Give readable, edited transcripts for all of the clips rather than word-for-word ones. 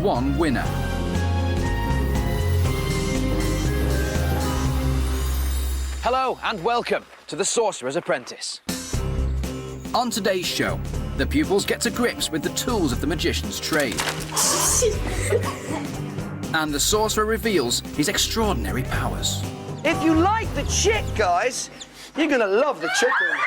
one winner. Hello and welcome to the Sorcerer's Apprentice. On today's show, the pupils get to grips with the tools of the magician's trade. And the sorcerer reveals his extraordinary powers. If you like the chick, guys, you're gonna love the chicken.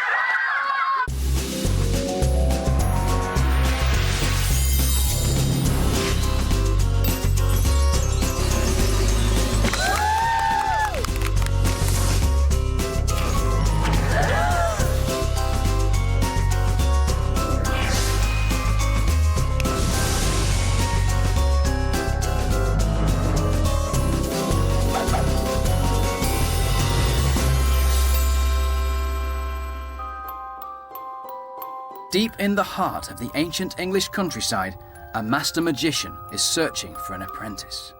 Deep in the heart of the ancient English countryside, a master magician is searching for an apprentice.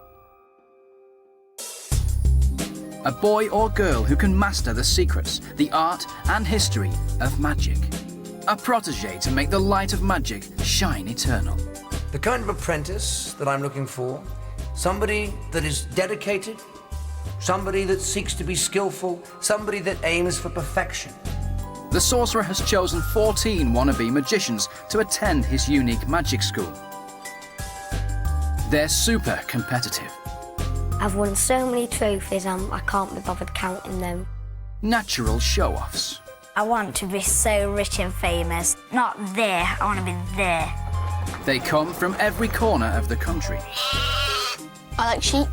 A boy or girl who can master the secrets, the art and history of magic. A protege to make the light of magic shine eternal. The kind of apprentice that I'm looking for, somebody that is dedicated, somebody that seeks to be skillful, somebody that aims for perfection. The sorcerer has chosen 14 wannabe magicians to attend his unique magic school. They're super competitive. I've won so many trophies I can't be bothered counting them. Natural show-offs. I want to be so rich and famous. Not there, I want to be there. They come from every corner of the country. I like sheep.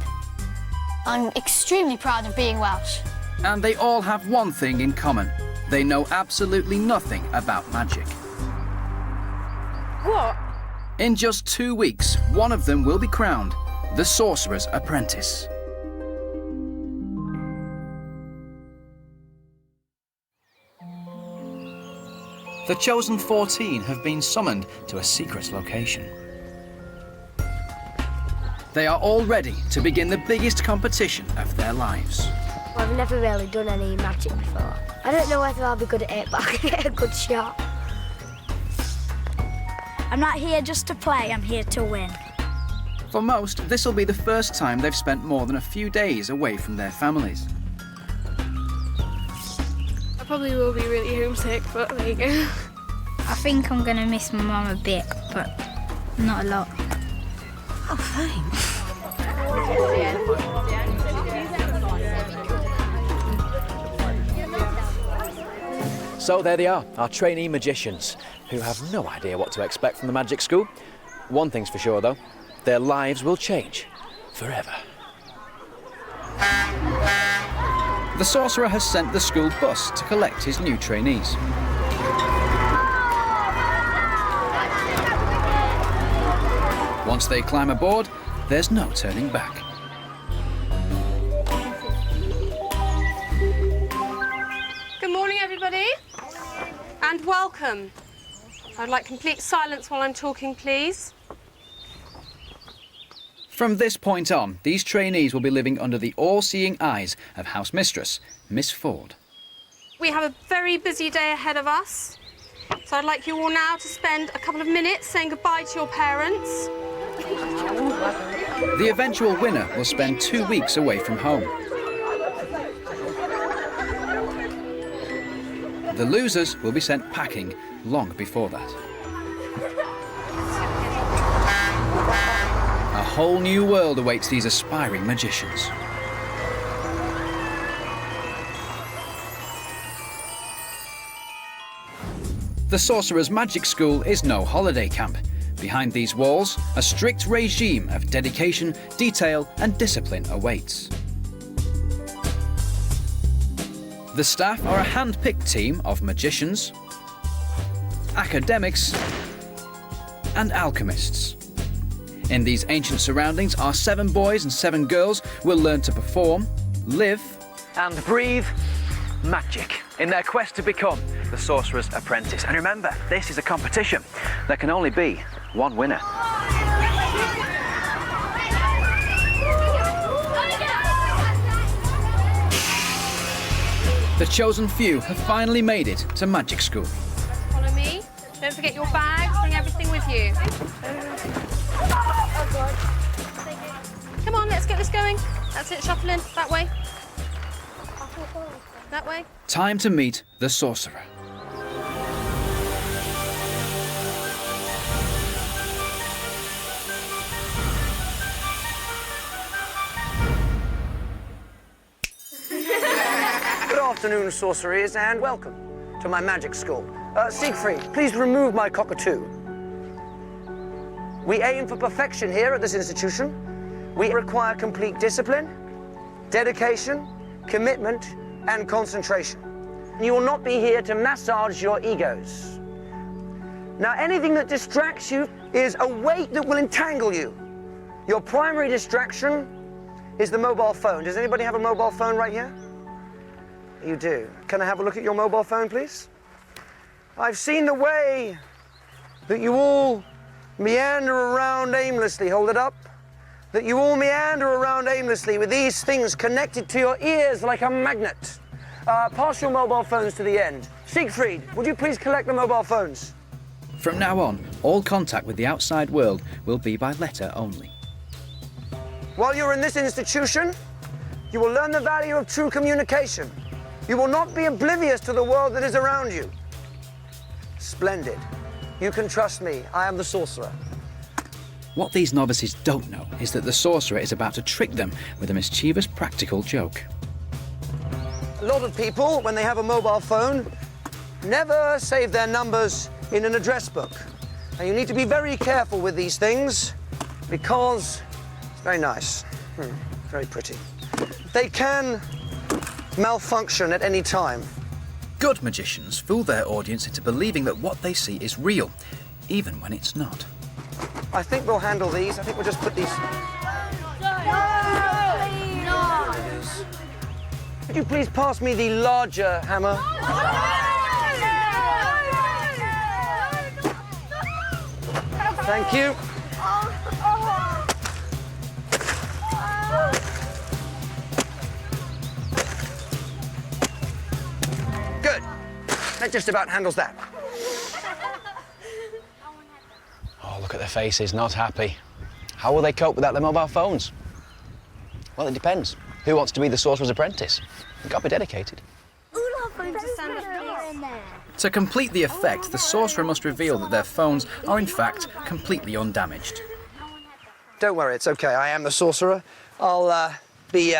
I'm extremely proud of being Welsh. And they all have one thing in common. They know absolutely nothing about magic. What? In just 2 weeks, one of them will be crowned the Sorcerer's Apprentice. The chosen 14 have been summoned to a secret location. They are all ready to begin the biggest competition of their lives. I've never really done any magic before. I don't know whether I'll be good at it, but I can get a good shot. I'm not here just to play, I'm here to win. For most, this will be the first time they've spent more than a few days away from their families. I probably will be really homesick, but there you go. I think I'm going to miss my mum a bit, but not a lot. Oh, thanks. So there they are, our trainee magicians, who have no idea what to expect from the magic school. One thing's for sure though, their lives will change forever. The sorcerer has sent the school bus to collect his new trainees. Once they climb aboard, there's no turning back. Good morning, everybody, and welcome. I'd like complete silence while I'm talking, please. From this point on, these trainees will be living under the all-seeing eyes of house mistress, Miss Ford. We have a very busy day ahead of us, so I'd like you all now to spend a couple of minutes saying goodbye to your parents. The eventual winner will spend 2 weeks away from home. The losers will be sent packing long before that. A whole new world awaits these aspiring magicians. The Sorcerer's Magic School is no holiday camp. Behind these walls, a strict regime of dedication, detail and discipline awaits. The staff are a hand-picked team of magicians, academics and alchemists. In these ancient surroundings, our 7 boys and 7 girls will learn to perform, live And breathe magic in their quest to become the Sorcerer's Apprentice. And remember, this is a competition. There can only be one winner. The chosen few have finally made it to magic school. Follow me. Don't forget your bags. Bring everything with you. Oh, God. going. That's it, shuffle in. That way. That way. Time to meet the Sorcerer. Good afternoon, sorceries, and welcome to my magic school. Siegfried, please remove my cockatoo. We aim for perfection here at this institution. We require complete discipline, dedication, commitment, and concentration. You will not be here to massage your egos. Now, anything that distracts you is a weight that will entangle you. Your primary distraction is the mobile phone. Does anybody have a mobile phone right here? You do. Can I have a look at your mobile phone, please? I've seen the way that you all meander around aimlessly. Hold it up. That you all meander around aimlessly with these things connected to your ears like a magnet. Pass your mobile phones to the end. Siegfried, would you please collect the mobile phones? From now on, all contact with the outside world will be by letter only. While you're in this institution, you will learn the value of true communication. You will not be oblivious to the world that is around you. Splendid. You can trust me. I am the Sorcerer. What these novices don't know is that the Sorcerer is about to trick them with a mischievous practical joke. A lot of people, when they have a mobile phone, never save their numbers in an address book. And you need to be very careful with these things because it's very nice, very pretty. They can malfunction at any time. Good magicians fool their audience into believing that what they see is real, even when it's not. I think we'll handle these. I think we'll just put these... Could you please pass me the larger hammer? Thank you. Good. That just about handles that. Oh, look at their faces, not happy. How will they cope without their mobile phones? Well, it depends. Who wants to be the Sorcerer's Apprentice? You've got to be dedicated. To complete the effect, the Sorcerer must reveal that their phones are in fact completely undamaged. Don't worry, it's okay. I am the Sorcerer. I'll be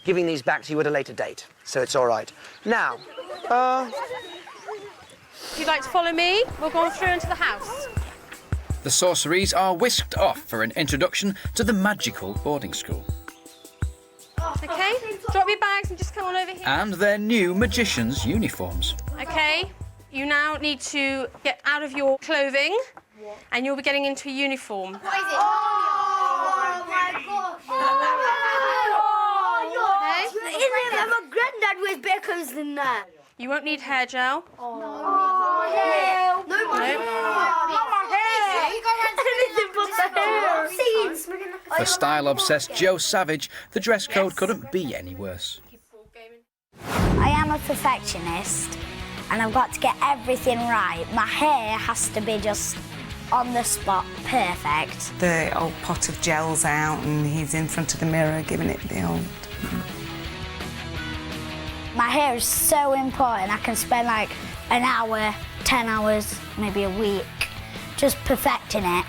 giving these back to you at a later date, so it's all right. Now, If you'd like to follow me, we'll go on through into the house. The Sorceries are whisked off for an introduction to the magical boarding school. Okay, drop your bags and just come on over here. And their new magicians' uniforms. Okay, you now need to get out of your clothing and you'll be getting into a uniform. What is it? Oh my gosh! Okay? Isn't it my granddad wears better clothes than that? You won't need hair gel. No, my hair. Not my hair. Anything but the hair. For style-obsessed Joe Savage, the dress code couldn't be any worse. I am a perfectionist and I've got to get everything right. My hair has to be just on the spot, perfect. The old pot of gel's out and he's in front of the mirror giving it the old... My hair is so important. I can spend like an hour, 10 hours, maybe a week, just perfecting it.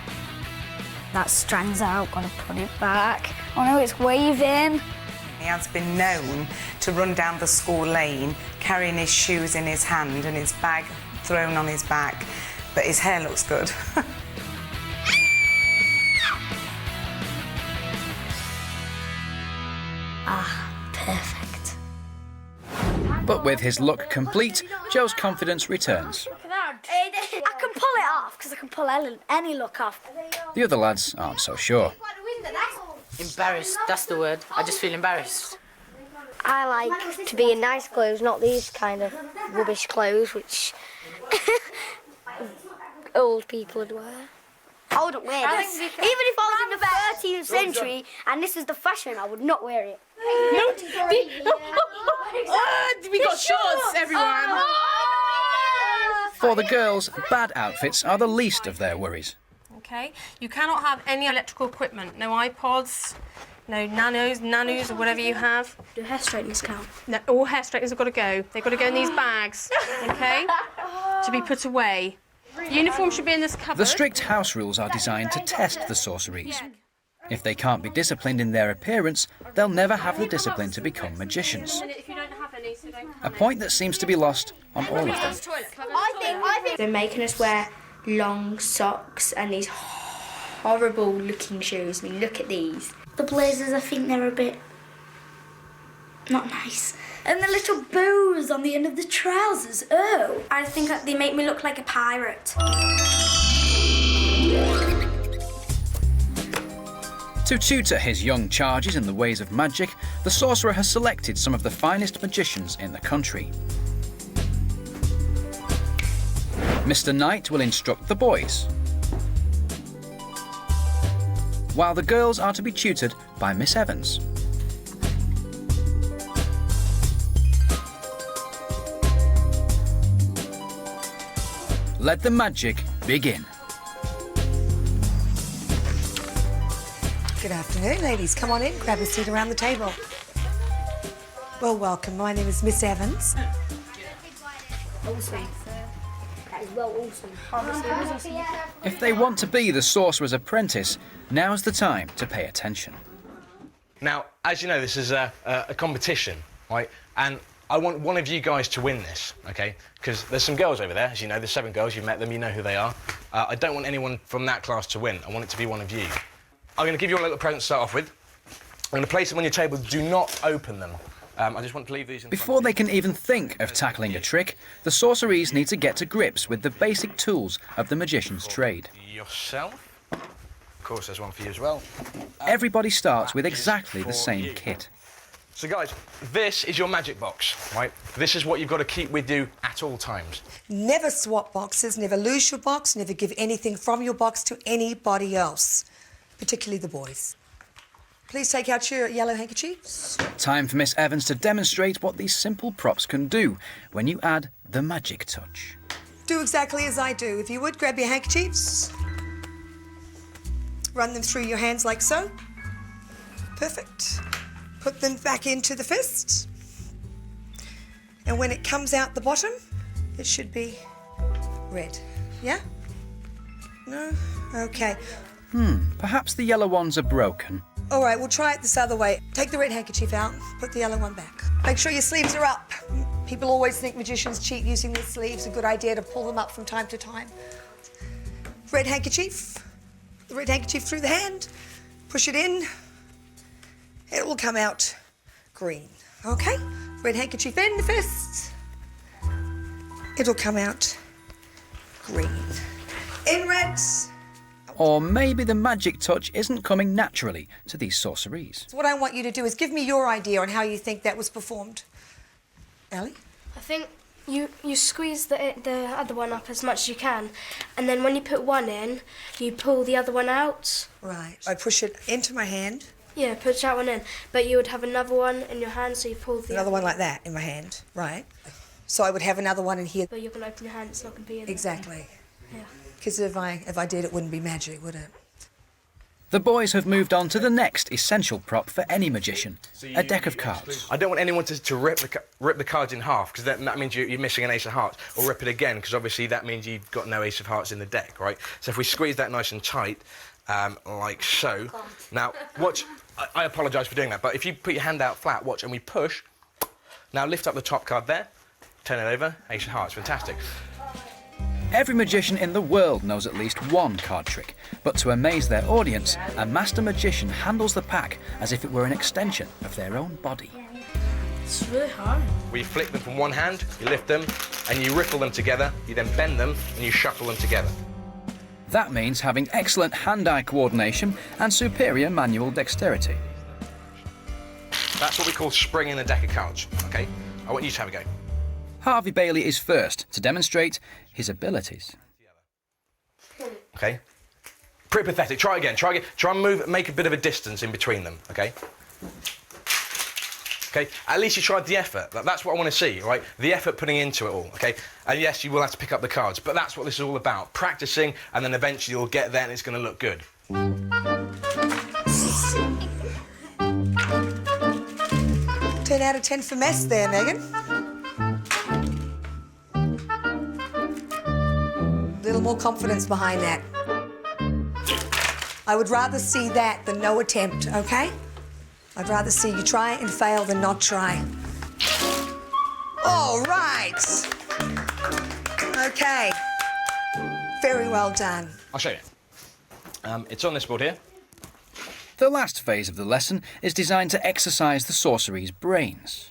That strand's out, gotta put it back. Oh no, it's waving. He has been known to run down the school lane carrying his shoes in his hand and his bag thrown on his back, but his hair looks good. Perfect. But with his look complete, Joe's confidence returns. I can pull it off because I can pull any look off. The other lads aren't so sure. Embarrassed, that's the word. I just feel embarrassed. I like to be in nice clothes, not these kind of rubbish clothes which old people would wear. I wouldn't wear this. Even if I was in the 13th century and this is the fashion, I would not wear it. We got shorts, everyone. For the girls, bad outfits are the least of their worries. Okay, you cannot have any electrical equipment. No iPods, No nanos, or whatever you have. Do hair straighteners count? No, all hair straighteners have got to go. They've got to go in these bags, OK? To be put away. Uniform should be in this cupboard. The strict house rules are designed to test the sorceries. If they can't be disciplined in their appearance, they'll never have the discipline to become magicians. A point that seems to be lost on all of them. I think they're making us wear long socks and these horrible looking shoes. I mean, look at these. The blazers, I think they're a bit not nice. And the little bows on the end of the trousers, oh. I think that they make me look like a pirate. To tutor his young charges in the ways of magic, the sorcerer has selected some of the finest magicians in the country. Mr. Knight will instruct the boys, while the girls are to be tutored by Miss Evans. Let the magic begin. Good afternoon, ladies. Come on in, grab a seat around the table. Well, welcome. My name is Miss Evans. Awesome. That is well awesome. If they want to be the sorcerer's apprentice, now's the time to pay attention. Now, as you know, this is a competition, right? And I want one of you guys to win this, OK? Because there's some girls over there, as you know, there's 7 girls, you've met them, you know who they are. I don't want anyone from that class to win. I want it to be one of you. I'm going to give you a little present to start off with. I'm going to place them on your table. Do not open them. I just want to leave these in Before they can even think of tackling a trick, the sorceries need to get to grips with the basic tools of the magician's trade. Yourself. Of course, there's one for you as well. Everybody starts with exactly the same kit. So, guys, this is your magic box, right? This is what you've got to keep with you at all times. Never swap boxes, never lose your box, never give anything from your box to anybody else, particularly the boys. Please take out your yellow handkerchiefs. Time for Miss Evans to demonstrate what these simple props can do when you add the magic touch. Do exactly as I do. If you would, grab your handkerchiefs. Run them through your hands like so. Perfect. Put them back into the fist. And when it comes out the bottom, it should be red. Yeah? No? Okay. Perhaps the yellow ones are broken. All right, we'll try it this other way. Take the red handkerchief out, put the yellow one back. Make sure your sleeves are up. People always think magicians cheat using their sleeves. A good idea to pull them up from time to time. Red handkerchief. The red handkerchief through the hand. Push it in. It will come out green. Okay? Red handkerchief in the fist. It'll come out green. In red. Or maybe the magic touch isn't coming naturally to these sorceries. So what I want you to do is give me your idea on how you think that was performed. Ellie? I think you squeeze the other one up as much as you can, and then when you put one in, you pull the other one out. Right. I push it into my hand. Yeah, push that one in. But you would have another one in your hand, so you pull the Another one like that in my hand. Right. So I would have another one in here. But you're going to open your hand, it's not going to be in Exactly. there. Yeah. Because if I did, it wouldn't be magic, would it? The boys have moved on to the next essential prop for any magician, a deck of cards. I don't want anyone to rip the cards in half, because that means you're missing an ace of hearts, or rip it again, because obviously that means you've got no ace of hearts in the deck, right? So if we squeeze that nice and tight, like so. Now, watch. I apologise for doing that, but if you put your hand out flat, watch, and we push. Now lift up the top card there, turn it over, ace of hearts, fantastic. Every magician in the world knows at least one card trick, but to amaze their audience, a master magician handles the pack as if it were an extension of their own body. It's really hard. We flick them from one hand, you lift them, and you riffle them together, you then bend them, and you shuffle them together. That means having excellent hand-eye coordination and superior manual dexterity. That's what we call springing the deck of cards, OK? I want you to have a go. Harvey Bailey is first to demonstrate his abilities. OK? Pretty pathetic. Try again. Try and make a bit of a distance in between them, OK? OK? At least you tried the effort. That's what I want to see, right? The effort putting into it all, OK? And yes, you will have to pick up the cards, but that's what this is all about. Practicing, and then eventually you'll get there and it's going to look good. 10 out of 10 for mess there, Megan. A little more confidence behind that. I would rather see that than no attempt, okay? I'd rather see you try and fail than not try. All right. Okay. Very well done. I'll show you. It's on this board here. The last phase of the lesson is designed to exercise the sorcery's brains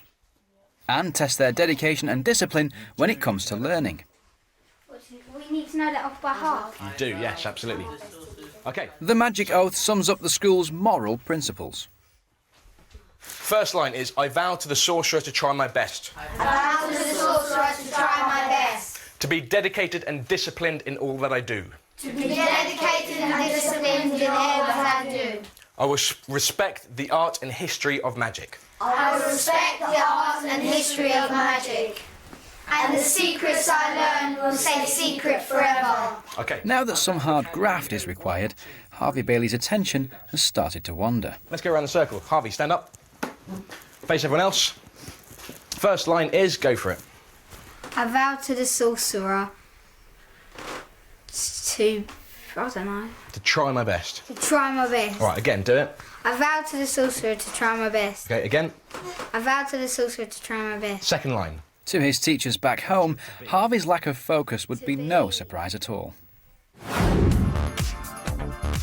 and test their dedication and discipline when it comes to learning. We need to know that off by heart. You do, yes, absolutely. Okay. The magic oath sums up the school's moral principles. First line is, I vow to the sorcerer to try my best. I vow to the sorcerer to try my best. To be dedicated and disciplined in all that I do. To be dedicated and disciplined in all that I do. I will respect the art and history of magic. I will respect the art and history of magic. And the secrets I learn will stay secret forever. Okay. Now that some hard graft is required, Harvey Bailey's attention has started to wander. Let's go around the circle. Harvey, stand up. Face everyone else. First line is, go for it. I vow to the sorcerer to, I don't know, To try my best. to try my best. All right, again, do it. I vow to the sorcerer to try my best. Okay, again. I vow to the sorcerer to try my best. Second line. To his teachers back home, Harvey's lack of focus would be no surprise at all.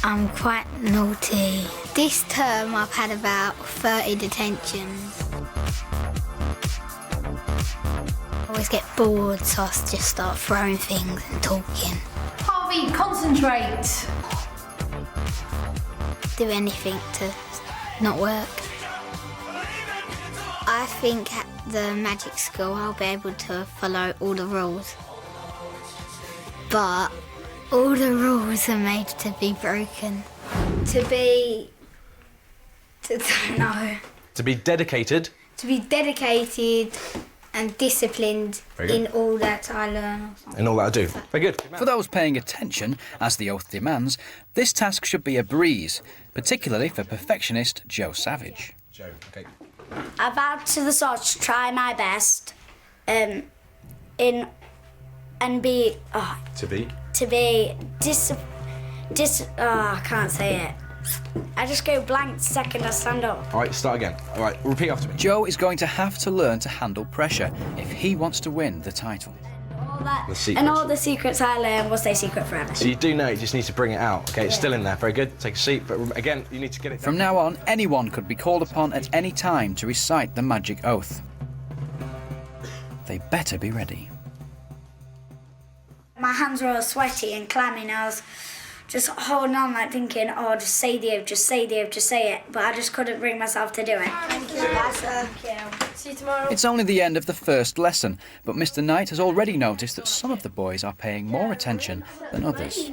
I'm quite naughty. This term I've had about 30 detentions. I always get bored, so I just start throwing things and talking. Harvey, concentrate. Do anything to not work. I think at the magic school I'll be able to follow all the rules. But all the rules are made to be broken. To be dedicated and disciplined in all that I learn. In all that I do. Very good. For those paying attention, as the oath demands, this task should be a breeze, particularly for perfectionist Joe Savage. Joe, okay. I vow to the sorcerer to try my best I can't say it. I just go blank the second I stand up. All right, start again. All right, repeat after me. Joe is going to have to learn to handle pressure if he wants to win the title. And all the secrets I learn will stay secret forever. So you do know, you just need to bring it out. Okay, it's still in there. Very good. Take a seat, but again, you need to get it From now on, anyone could be called upon at any time to recite the magic oath. They better be ready. My hands were all sweaty and clammy and I was just holding on like thinking, oh, just say the oath, just say the oath, just say it. But I just couldn't bring myself to do it. Thank you. Bye, sir. Thank you. See you tomorrow. It's only the end of the first lesson, but Mr. Knight has already noticed that some of the boys are paying more attention than others.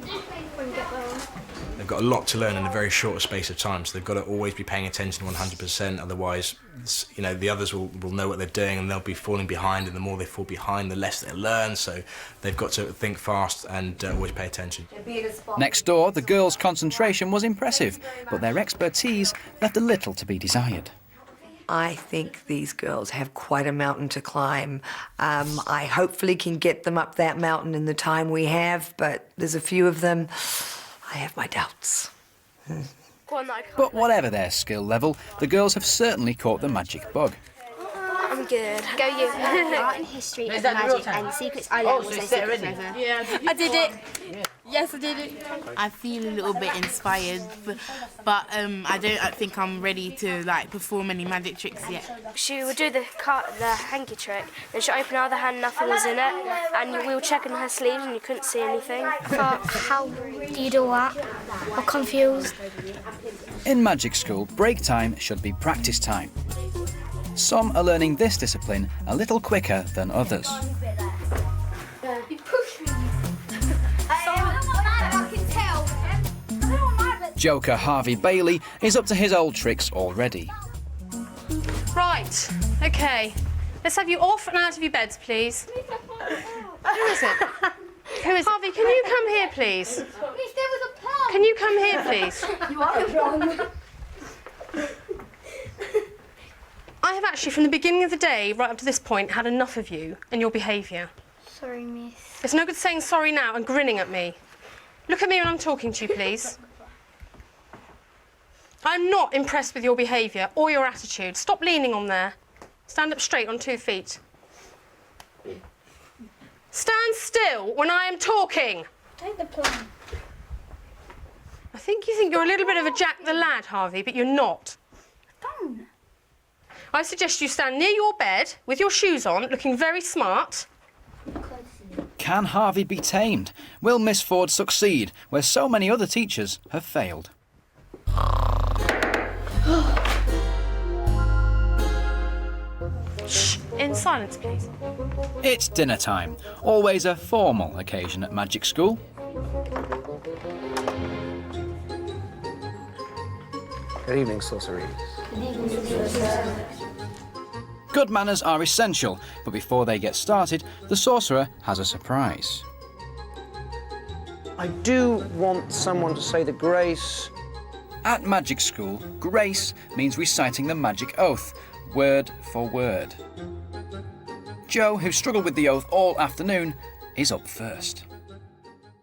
They've got a lot to learn in a very short space of time, so they've got to always be paying attention 100%. Otherwise, you know, the others will know what they're doing and they'll be falling behind. And the more they fall behind, the less they learn. So they've got to think fast and always pay attention. Next door, the girls' concentration was impressive, but their expertise left a little to be desired. I think these girls have quite a mountain to climb. I hopefully can get them up that mountain in the time we have, but there's a few of them. I have my doubts. But whatever their skill level, the girls have certainly caught the magic bug. I'm good. Go you. Art and history of magic and secrets I learned will stay secret forever. Yeah, I did it. Yes, I did it. I feel a little bit inspired, but I don't think I'm ready to perform any magic tricks yet. She would do the hanky trick, then she'd open her other hand, nothing was in it, and we were checking her sleeves and you couldn't see anything. How do you do that? I'm confused. In magic school, break time should be practice time. Some are learning this discipline a little quicker than others. You pushed me. Joker Harvey Bailey is up to his old tricks already. Right, okay. Let's have you off and out of your beds, please. Who is it? Who is it? Harvey, can you come here, please? There was a plant. Can you come here, please? You are wrong. I have actually, from the beginning of the day, right up to this point, had enough of you and your behaviour. Sorry, miss. It's no good saying sorry now and grinning at me. Look at me when I'm talking to you, please. I'm not impressed with your behaviour or your attitude. Stop leaning on there. Stand up straight on 2 feet. Stand still when I am talking. Take the plan. I think you think you're a little bit of a Jack the Lad, Harvey, but you're not. Don't. I suggest you stand near your bed with your shoes on, looking very smart. Can Harvey be tamed? Will Miss Ford succeed where so many other teachers have failed? Shh, in silence, please. It's dinner time, always a formal occasion at Magic School. Good evening, sorceries. Good manners are essential, but before they get started, the Sorcerer has a surprise. I do want someone to say the grace. At Magic School, grace means reciting the magic oath, word for word. Joe, who struggled with the oath all afternoon, is up first.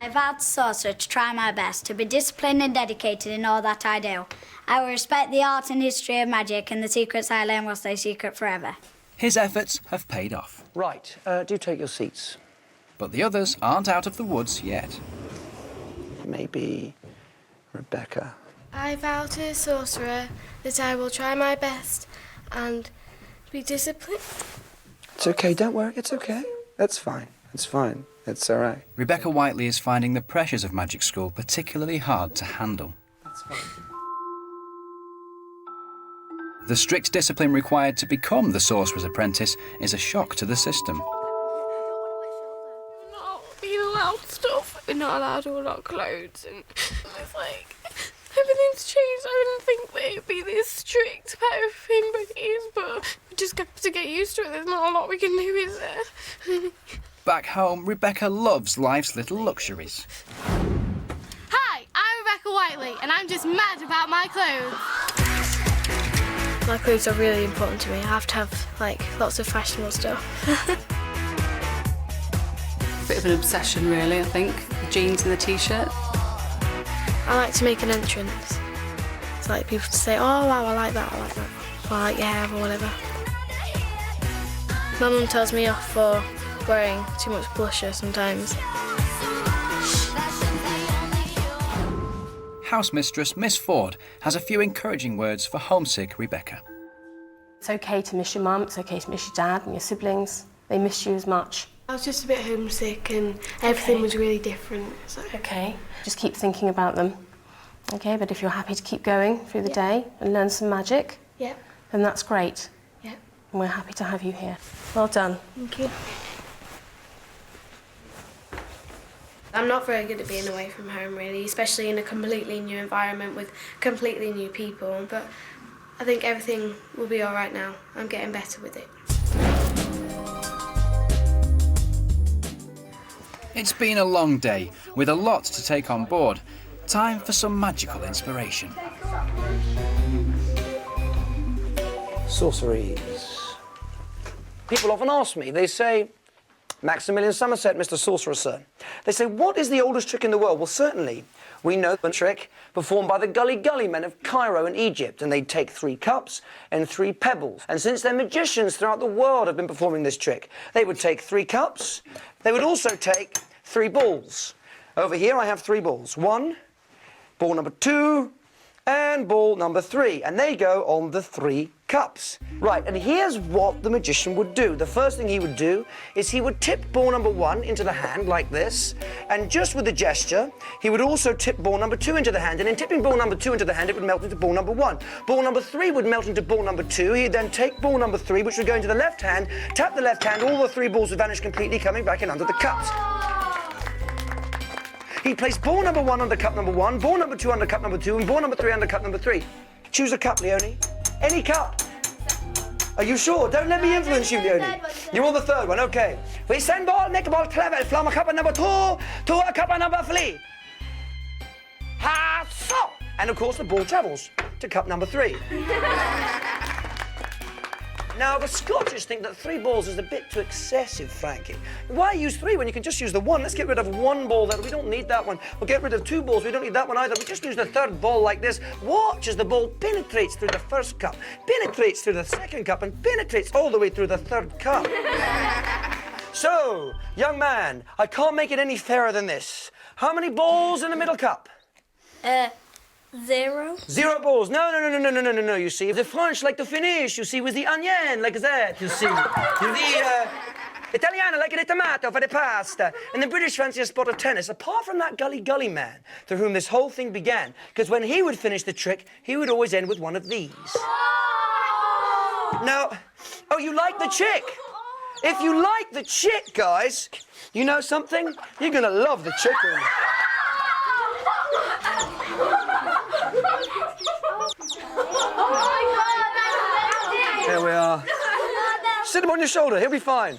I vowed to Sorcerer to try my best, to be disciplined and dedicated in all that I do. I will respect the art and history of magic, and the secrets I learn will stay secret forever. His efforts have paid off. Right, do take your seats. But the others aren't out of the woods yet. Maybe Rebecca. I vow to the Sorcerer that I will try my best and be disciplined. It's okay, don't worry, it's okay. That's fine, it's fine, it's all right. Rebecca Whiteley is finding the pressures of Magic School particularly hard to handle. That's fine. The strict discipline required to become the Sorcerer's Apprentice is a shock to the system. We're not being allowed stuff. We're not allowed all our clothes, and it's like everything's changed. I didn't think that it'd be this strict about everything, but it is. But we just have to get used to it. There's not a lot we can do, is there? Back home, Rebecca loves life's little luxuries. Hi, I'm Rebecca Whiteley, and I'm just mad about my clothes. My clothes are really important to me. I have to have, like, lots of fashionable stuff. Bit of an obsession, really, I think. The jeans and the T-shirt. I like to make an entrance. It's like people to say, oh, wow, I like that, or I like your hair, or whatever. My mum tells me off for wearing too much blusher sometimes. House mistress Miss Ford has a few encouraging words for homesick Rebecca. It's okay to miss your mum, it's okay to miss your dad and your siblings. They miss you as much. I was just a bit homesick and everything was really different. So. Okay, just keep thinking about them. Okay, but if you're happy to keep going through the day and learn some magic, then that's great. And we're happy to have you here. Well done. Thank you. I'm not very good at being away from home, really, especially in a completely new environment with completely new people. But I think everything will be all right now. I'm getting better with it. It's been a long day, with a lot to take on board. Time for some magical inspiration. Sorceries. People often ask me, they say, Maximilian Somerset, Mr. Sorcerer, sir. They say, what is the oldest trick in the world? Well, certainly, we know the trick performed by the gully men of Cairo in Egypt, and they'd take 3 cups and 3 pebbles. And since their magicians throughout the world have been performing this trick, they would take 3 cups, they would also take 3 balls. Over here, I have 3 balls. 1, ball number 2, and ball number 3. And they go on the 3 cups. Right, and here's what the magician would do. The first thing he would do is he would tip ball number 1 into the hand like this, and just with a gesture, he would also tip ball number 2 into the hand, and in tipping ball number 2 into the hand, it would melt into ball number 1. Ball number 3 would melt into ball number 2. He'd then take ball number 3, which would go into the left hand, tap the left hand, all the 3 balls would vanish completely, coming back in under the cups. He placed ball number 1 under cup number 1, ball number 2 under cup number 2, and ball number 3 under cup number 3. Choose a cup, Leonie. Any cup. Are you sure? Don't let me influence you, Leonie. You want the 3rd one, okay. We send ball, neck ball, clever, flam, cup number 2, to a cup number 3. Ha, so. And of course the ball travels to cup number 3. Now, the Scottish think that 3 balls is a bit too excessive, Frankie. Why use 3 when you can just use the 1? Let's get rid of 1 ball there. We don't need that one. We'll get rid of 2 balls. We don't need that one either. We just use the 3rd ball like this. Watch as the ball penetrates through the 1st cup, penetrates through the 2nd cup, and penetrates all the way through the 3rd cup. So, young man, I can't make it any fairer than this. How many balls in the middle cup? 0. 0 balls. No. You see, the French like to finish. You see, with the onion like that. You see, the Italiano like the tomato for the pasta, and the British fancy a spot of tennis. Apart from that gully man, through whom this whole thing began, because when he would finish the trick, he would always end with one of these. Now, oh, you like the chick? If you like the chick, guys, you know something? You're gonna love the chicken. There we are. Sit him on your shoulder, he'll be fine.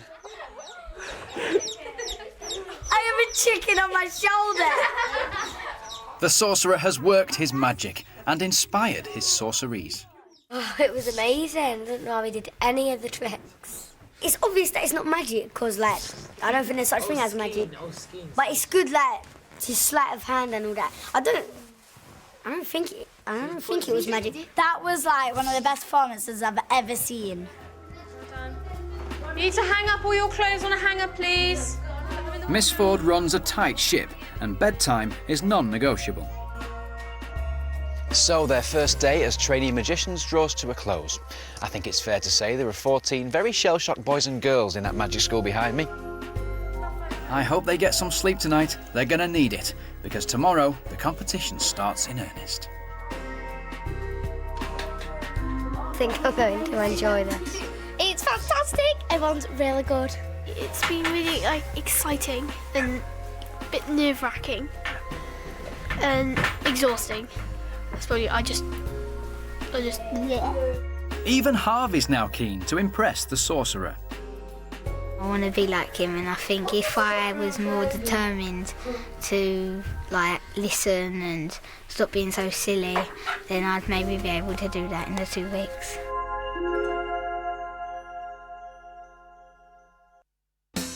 I have a chicken on my shoulder. The sorcerer has worked his magic and inspired his sorceries. Oh, it was amazing. I don't know how he did any of the tricks. It's obvious that it's not magic, because, like, I don't think there's such thing as magic. But it's good, like, to sleight of hand and all that. I don't think it was magic. That was, like, one of the best performances I've ever seen. You need to hang up all your clothes on a hanger, please. Miss Ford runs a tight ship, and bedtime is non-negotiable. So their first day as trainee magicians draws to a close. I think it's fair to say there are 14 very shell-shocked boys and girls in that magic school behind me. I hope they get some sleep tonight. They're gonna need it, because tomorrow the competition starts in earnest. I think I'm going to enjoy this. It's fantastic. Everyone's really good. It's been really exciting and a bit nerve-wracking and exhausting. I just yeah. Even Harvey's now keen to impress the sorcerer. I want to be like him, and I think if I was more determined to listen and stop being so silly, then I'd maybe be able to do that in the 2 weeks.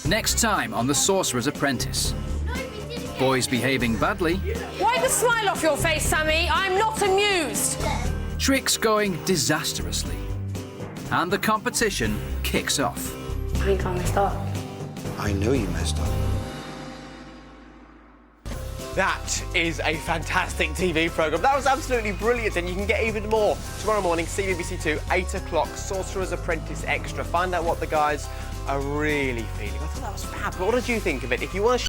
Next time on The Sorcerer's Apprentice. Boys behaving badly. Wipe the smile off your face, Sammy. I'm not amused. Tricks going disastrously. And the competition kicks off. I think I messed up. I know you messed up. That is a fantastic TV programme. That was absolutely brilliant, and you can get even more tomorrow morning, CBBC2, 8 o'clock, Sorcerer's Apprentice Extra. Find out what the guys are really feeling. I thought that was fab. But what did you think of it? If you want to